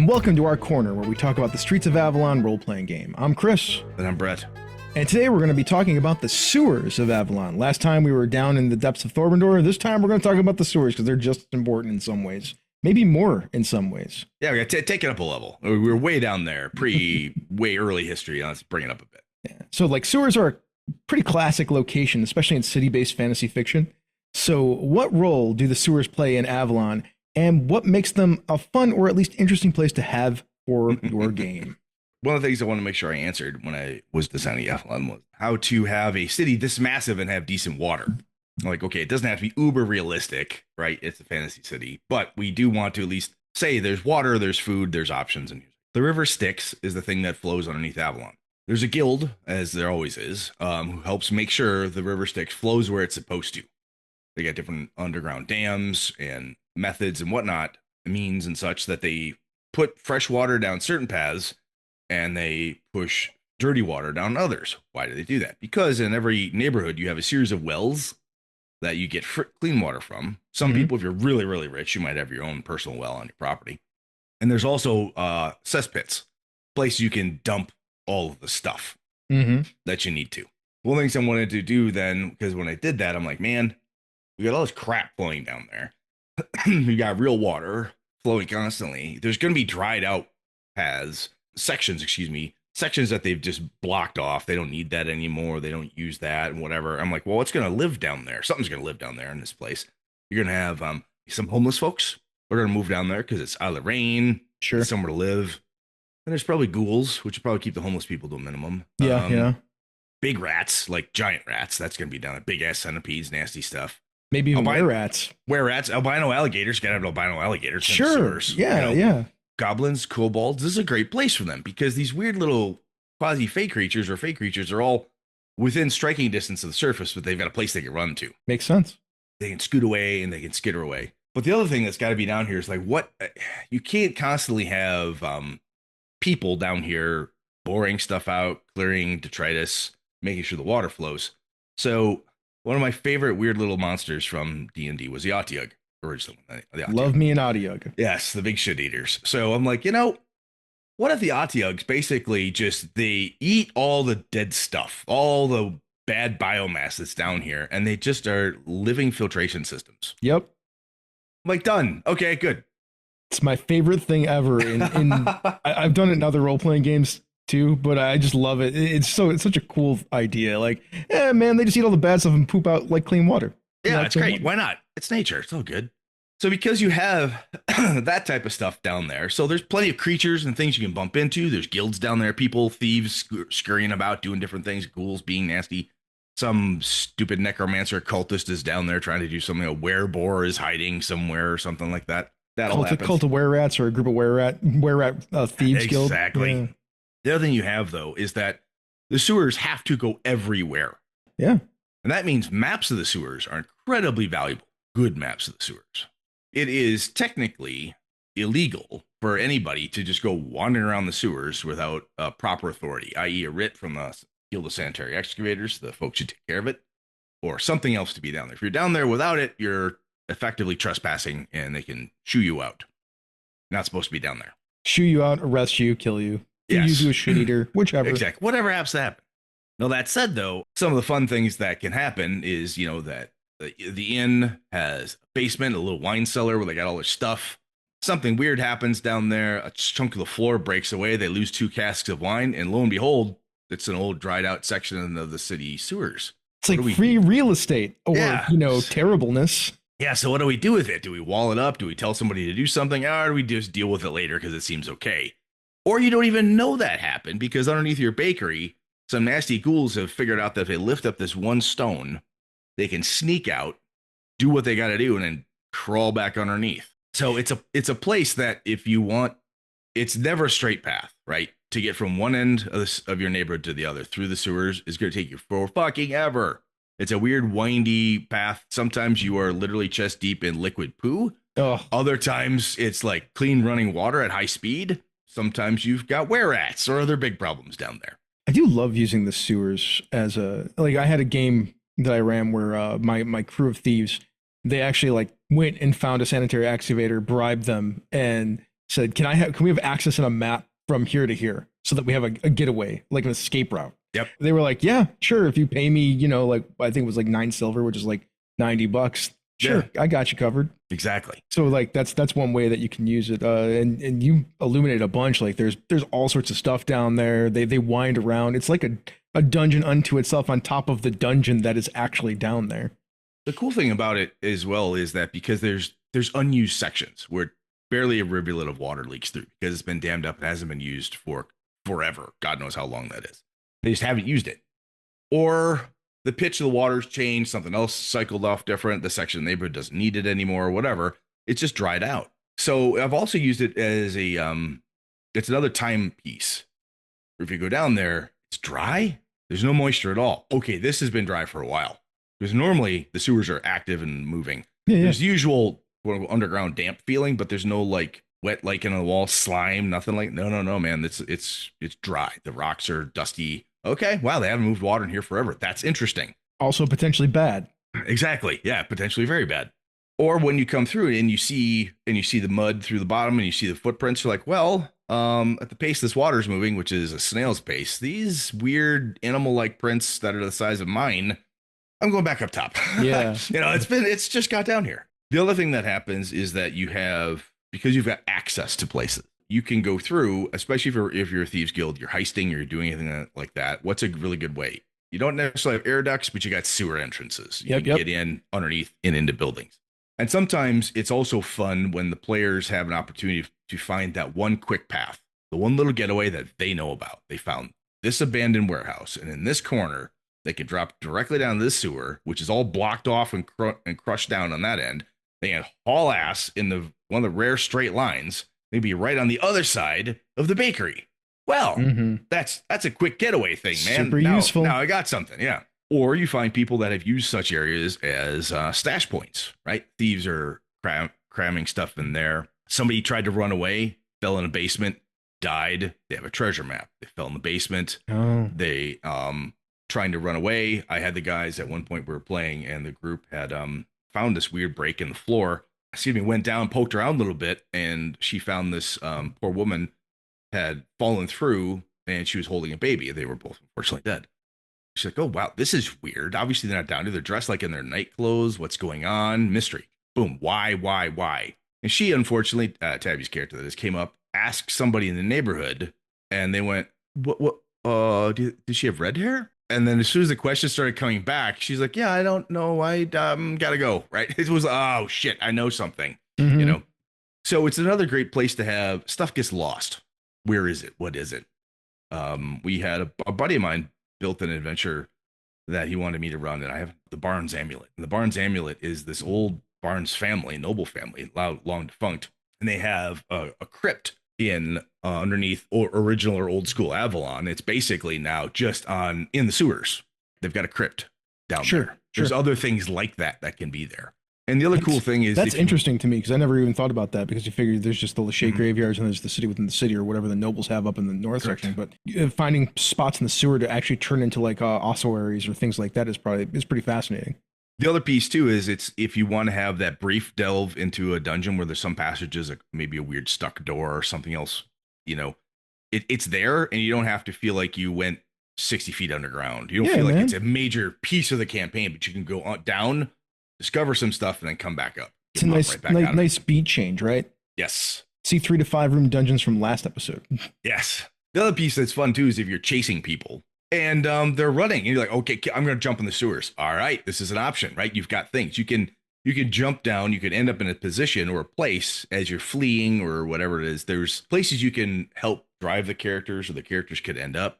and welcome to our corner where we talk about the Streets of Avalon role-playing game. I'm Chris. And I'm Brett. And today we're going to be talking about the sewers of Avalon. Last time we were down in the depths of Thorbendor. This time we're going to talk about the sewers because they're just as important in some ways. Maybe more in some ways. Yeah, we got to take it up a level. We were way down there, way early history. Let's bring it up a bit. Yeah. So like sewers are a pretty classic location, especially in city-based fantasy fiction. So what role do the sewers play in Avalon, and what makes them a fun or at least interesting place to have for your game? One of the things I want to make sure I answered when I was designing Avalon was how to have a city this massive and have decent water. Like, okay, it doesn't have to be uber realistic, right? It's a fantasy city, but we do want to at least say there's water, there's food, there's options. And the river Styx is the thing that flows underneath Avalon. There's a guild, as there always is, who helps make sure the river Styx flows where it's supposed to. They got different underground dams and methods and whatnot, means and such that they put fresh water down certain paths and they push dirty water down others. Why do they do that? Because in every neighborhood, you have a series of wells that you get clean water from. Some people, if you're really, really rich, you might have your own personal well on your property. And there's also cesspits, place you can dump all of the stuff that you need to. One of the things I wanted to do then, because when I did that, I'm like, man, we got all this crap flowing down there. We got real water flowing constantly. There's going to be dried out sections that they've just blocked off. They don't need that anymore. They don't use that and whatever. I'm like, well, what's going to live down there? Something's going to live down there in this place. You're going to have some homeless folks. We're going to move down there because it's out of the rain. Sure. Somewhere to live. And there's probably ghouls, which will probably keep the homeless people to a minimum. Yeah. Big rats, like giant rats. That's going to be down there. Big ass centipedes, nasty stuff. Maybe even were-rats. Were-rats, albino alligators. Got to have albino alligators. Sure. Yeah. Goblins, kobolds. This is a great place for them because these weird little quasi-fake creatures or fake creatures are all within striking distance of the surface, but they've got a place they can run to. Makes sense. They can scoot away and they can skitter away. But the other thing that's got to be down here is like, what you can't constantly have people down here boring stuff out, clearing detritus, making sure the water flows. So one of my favorite weird little monsters from D&D was the Otyugh. Originally, love me an Otyugh. Yes, the big shit eaters. So I'm like, what if the Otyughs basically they eat all the dead stuff, all the bad biomass that's down here, and they just are living filtration systems. Yep. I'm like, done. Okay, good. It's my favorite thing ever. I've done it in other role-playing games too, but I just love it. It's such a cool idea. Like, man, they just eat all the bad stuff and poop out like clean water. Yeah, it's great. Why not? It's nature. It's all good. So because you have that type of stuff down there, so there's plenty of creatures and things you can bump into. There's guilds down there, people, thieves scurrying about, doing different things, ghouls being nasty. Some stupid necromancer cultist is down there trying to do something. A wereboar is hiding somewhere or something like that. That'll happen. Cult of were-rats or a group of were-rat thieves guild. Exactly. Yeah. The other thing you have, though, is that the sewers have to go everywhere. Yeah. And that means maps of the sewers are incredibly valuable. Good maps of the sewers. It is technically illegal for anybody to just go wandering around the sewers without a proper authority, i.e. a writ from the Guild of Sanitary Excavators, the folks who take care of it, or something else to be down there. If you're down there without it, you're effectively trespassing and they can shoo you out. Not supposed to be down there. Shoo you out, arrest you, kill you. Yes. Use you a shit eater, whichever. Exactly. Whatever happens to happen. Now, that said, though, some of the fun things that can happen is, that the inn has a basement, a little wine cellar where they got all their stuff. Something weird happens down there. A chunk of the floor breaks away. They lose 2 casks of wine. And lo and behold, it's an old dried out section of the city sewers. It's like free real estate or, terribleness. Yeah. So what do we do with it? Do we wall it up? Do we tell somebody to do something? Or do we just deal with it later because it seems okay? Or you don't even know that happened because underneath your bakery, some nasty ghouls have figured out that if they lift up this one stone, they can sneak out, do what they got to do, and then crawl back underneath. So it's a place that if you want, it's never a straight path, right? To get from one end of your neighborhood to the other through the sewers is going to take you for fucking ever. It's a weird, windy path. Sometimes you are literally chest deep in liquid poo. Oh. Other times it's like clean running water at high speed. Sometimes you've got were-rats or other big problems down there. I do love using the sewers as I had a game that I ran where my crew of thieves, they actually went and found a sanitary excavator, bribed them, and said, can we have access on a map from here to here so that we have a getaway, like an escape route? Yep. They were like, yeah, sure. If you pay me, you know, like I think it was like 9 silver, which is like $90. Sure, I got you covered. Exactly. So like that's one way that you can use it. And you illuminate a bunch. Like there's all sorts of stuff down there. They wind around. It's like a dungeon unto itself on top of the dungeon that is actually down there. The cool thing about it as well is that because there's unused sections where barely a rivulet of water leaks through because it's been dammed up and hasn't been used for forever. God knows how long that is. They just haven't used it. Or the pitch of the water's changed, something else cycled off different, the section of the neighborhood doesn't need it anymore, or whatever. It's just dried out. So I've also used it as it's another timepiece. If you go down there, it's dry. There's no moisture at all. Okay, this has been dry for a while. Because normally the sewers are active and moving. Yeah. There's the usual underground damp feeling, but there's no like wet lichen on the wall, slime, nothing like. No, man. It's dry. The rocks are dusty. Okay, wow, they haven't moved water in here forever. That's interesting. Also potentially bad. Exactly. Yeah, potentially very bad. Or when you come through it and you see the mud through the bottom and you see the footprints, you're like, well, at the pace this water's moving, which is a snail's pace, these weird animal-like prints that are the size of mine, I'm going back up top. Yeah. It's just got down here. The other thing that happens is that because you've got access to places, you can go through, especially if you're a thieves guild, you're heisting, you're doing anything like that. What's a really good way? You don't necessarily have air ducts, but you got sewer entrances. You can get in underneath and into buildings. And sometimes it's also fun when the players have an opportunity to find that one quick path, the one little getaway that they know about. They found this abandoned warehouse, and in this corner, they can drop directly down to this sewer, which is all blocked off and crushed down on that end. They can haul ass in one of the rare straight lines. They'd be right on the other side of the bakery. Well, that's a quick getaway thing, man. Super useful. Now I got something, yeah. Or you find people that have used such areas as stash points, right? Thieves are cramming stuff in there. Somebody tried to run away, fell in a basement, died. They have a treasure map. They fell in the basement. Oh. They trying to run away. I had the guys at one point we were playing, and the group had found this weird break in the floor. Went down, poked around a little bit, and she found this poor woman had fallen through, and she was holding a baby. They were both unfortunately dead. She's like, oh, wow, this is weird. Obviously, they're not down here. They're dressed like in their night clothes. What's going on? Mystery. Boom. Why? And she, unfortunately, Tabby's character that is, came up, asked somebody in the neighborhood, and they went, what, did she have red hair? And then as soon as the question started coming back, she's like, yeah, I don't know. I gotta go, right? It was, oh, shit, I know something, you know? So it's another great place to have stuff gets lost. Where is it? What is it? We had a buddy of mine built an adventure that he wanted me to run, and I have the Barnes Amulet. And the Barnes Amulet is this old Barnes family, noble family, long defunct, and they have a crypt in underneath original or old school Avalon. It's basically now just in the sewers. They've got a crypt down there. There's other things like that can be there. And the other cool thing is that's interesting to me because I never even thought about that, because you figure there's just the Lachey graveyards and there's the city within the city or whatever the nobles have up in the north section. But finding spots in the sewer to actually turn into like ossuaries or things like that is pretty fascinating. The other piece too is it's if you want to have that brief delve into a dungeon where there's some passages, like maybe a weird stuck door or something else, you know, it's there, and you don't have to feel like you went 60 feet underground. You don't feel like it's a major piece of the campaign, but you can go on down, discover some stuff, and then come back up. It's a nice beat change, right? Yes. See 3 to 5 room dungeons from last episode. Yes. The other piece that's fun too is if you're chasing people and they're running, and you're like, okay, I'm going to jump in the sewers. All right, this is an option, right? You've got things you can jump down. You can end up in a position or a place as you're fleeing or whatever it is. There's places you can help drive the characters, or the characters could end up.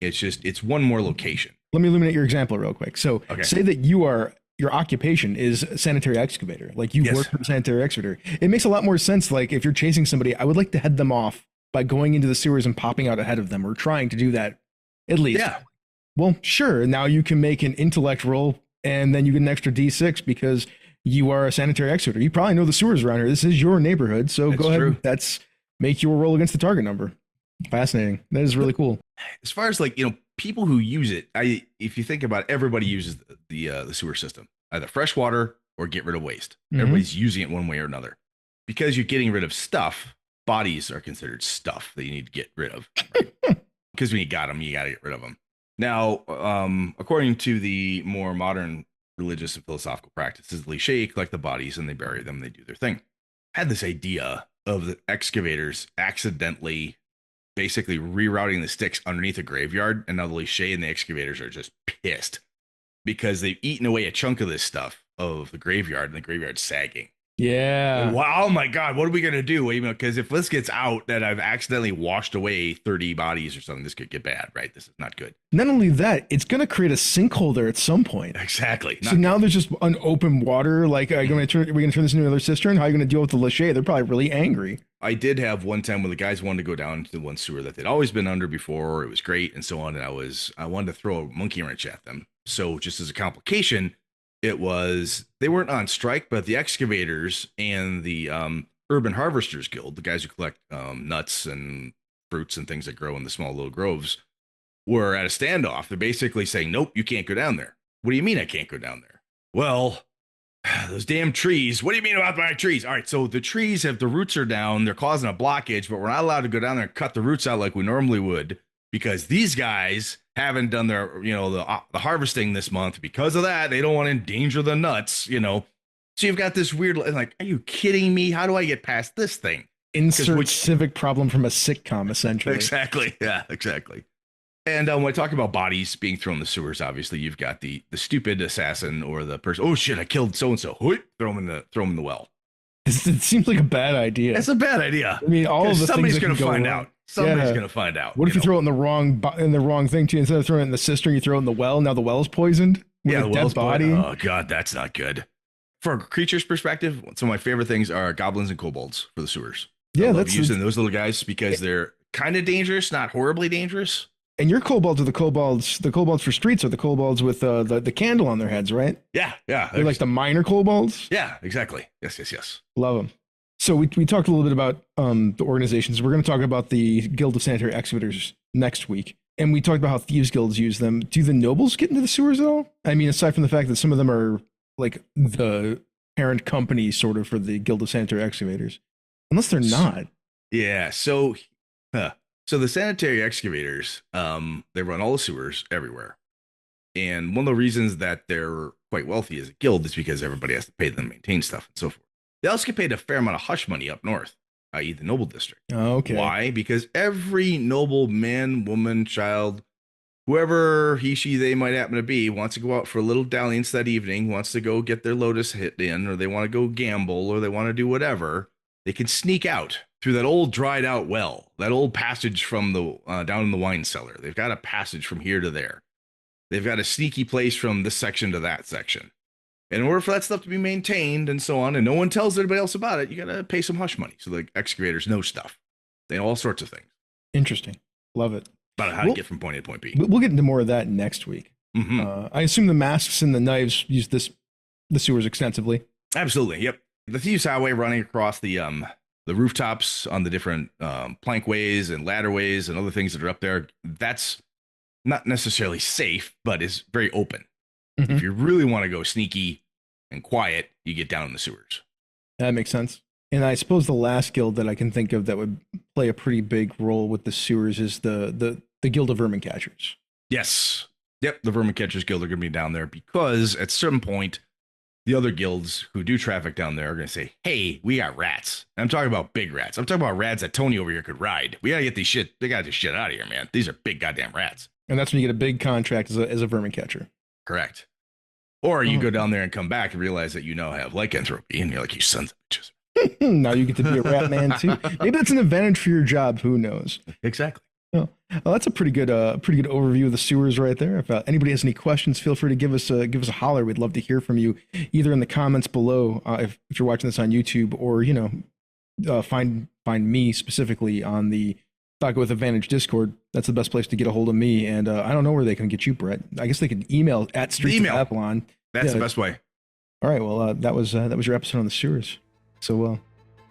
It's one more location. Let me illuminate your example real quick. So say that your occupation is sanitary excavator. Like you work for a sanitary excavator. It makes a lot more sense. Like if you're chasing somebody, I would like to head them off by going into the sewers and popping out ahead of them, or trying to do that at least. Yeah. Well, sure. Now you can make an intellect roll, and then you get an extra D6 because you are a sanitary excavator. You probably know the sewers around here. This is your neighborhood. So go ahead. That's make your roll against the target number. Fascinating. That is really cool. As far as like, people who use it, if you think about it, everybody uses the sewer system, either fresh water or get rid of waste. Everybody's using it one way or another. Because you're getting rid of stuff, bodies are considered stuff that you need to get rid of. Because when you got them, you got to get rid of them. Now, according to the more modern religious and philosophical practices, the Lishe collect the bodies and they bury them. They do their thing. I had this idea of the excavators accidentally basically rerouting the sticks underneath a graveyard. And now the Lishe and the excavators are just pissed because they've eaten away a chunk of this stuff of the graveyard and the graveyard's sagging. Yeah. Wow. Oh my God. What are we going to do? Because if this gets out that I've accidentally washed away 30 bodies or something, this could get bad, right? This is not good. Not only that, it's going to create a sinkhole there at some point. Exactly. So now there's just an open water. Like, are we going to turn this into another cistern? How are you going to deal with the Lishe? They're probably really angry. I did have one time when the guys wanted to go down to the one sewer that they'd always been under before. It was great and so on. And I wanted to throw a monkey wrench at them. So just as a complication, it was, they weren't on strike, but the excavators and the Urban Harvesters Guild, the guys who collect nuts and fruits and things that grow in the small little groves, were at a standoff. They're basically saying, nope, you can't go down there. What do you mean I can't go down there? Well, those damn trees. What do you mean about my trees? All right, so the trees, if the roots are down, they're causing a blockage, but we're not allowed to go down there and cut the roots out like we normally would because these guys haven't done their, the harvesting this month. Because of that, they don't want to endanger the nuts, So you've got this weird, like, are you kidding me? How do I get past this thing? Insert civic problem from a sitcom, essentially. Exactly. Yeah, exactly. And when I talk about bodies being thrown in the sewers, obviously you've got the stupid assassin or the person. Oh shit! I killed so and so. Throw him in the well. It seems like a bad idea. It's a bad idea. I mean, all of the somebody's going to find out. Somebody's going to find out. What if you throw it in the wrong thing too? Instead of throwing it in the cistern, you throw it in the well. Now the well's poisoned. Yeah, the dead body. Oh god, that's not good. From a creature's perspective, some of my favorite things are goblins and kobolds for the sewers. Yeah, that's using those little guys because they're kind of dangerous, not horribly dangerous. And your kobolds are the kobolds for streets are the kobolds with the candle on their heads, right? Yeah. They're like the minor kobolds. Yeah, exactly. Yes. Love them. So we talked a little bit about the organizations. We're going to talk about the Guild of Sanitary Excavators next week. And we talked about how thieves guilds use them. Do the nobles get into the sewers at all? I mean, aside from the fact that some of them are like the parent company sort of for the Guild of Sanitary Excavators. Unless they're not. Yeah, so the sanitary excavators, they run all the sewers everywhere. And one of the reasons that they're quite wealthy as a guild is because everybody has to pay them to maintain stuff and so forth. They also get paid a fair amount of hush money up north, i.e. the noble district. Oh, okay. Why? Because every noble man, woman, child, whoever he, she, they might happen to be, wants to go out for a little dalliance that evening, wants to go get their lotus hit in, or they want to go gamble, or they want to do whatever. They can sneak out through that old dried out well, that old passage from the down in the wine cellar. They've got a passage from here to there. They've got a sneaky place from this section to that section. And in order for that stuff to be maintained and so on, and no one tells anybody else about it, you got to pay some hush money. So the excavators know stuff. They know all sorts of things. Interesting. Love it. About how to get from point A to point B. We'll get into more of that next week. Mm-hmm. I assume the masks and the knives use the sewers extensively. Absolutely. Yep. The Thieves Highway running across the rooftops on the different plankways and ladderways and other things that are up there. That's not necessarily safe, but is very open. Mm-hmm. If you really want to go sneaky and quiet, you get down in the sewers. That makes sense. And I suppose the last guild that I can think of that would play a pretty big role with the sewers is the Guild of Vermin Catchers. Yes. Yep. The Vermin Catchers Guild are going to be down there because at some point, the other guilds who do traffic down there are going to say, hey, we got rats. And I'm talking about big rats. I'm talking about rats that Tony over here could ride. We got to get these shit. They got to get this shit out of here, man. These are big goddamn rats. And that's when you get a big contract as a vermin catcher. Correct. Or you go down there and come back and realize that you now have lycanthropy and you're like, you sons of bitches. Now you get to be a rat man too. Maybe that's an advantage for your job. Who knows? Exactly. Oh, well, that's a pretty good overview of the sewers right there. If anybody has any questions, feel free to give us a holler. We'd love to hear from you, either in the comments below if you're watching this on YouTube, or find me specifically on the Thought with Advantage Discord. That's the best place to get a hold of me. And I don't know where they can get you, Brett. I guess they could email at Streets of Avalon. That's the best way. All right. Well, that was your episode on the sewers. So,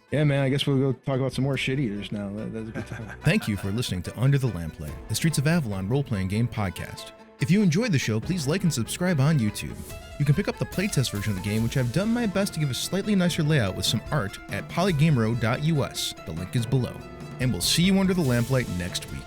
yeah, man, I guess we'll go talk about some more shit eaters now. That was a good time. Thank you for listening to Under the Lamplight, the Streets of Avalon role-playing game podcast. If you enjoyed the show, please like and subscribe on YouTube. You can pick up the playtest version of the game, which I've done my best to give a slightly nicer layout with some art at polygamero.us. The link is below. And we'll see you under the lamplight next week.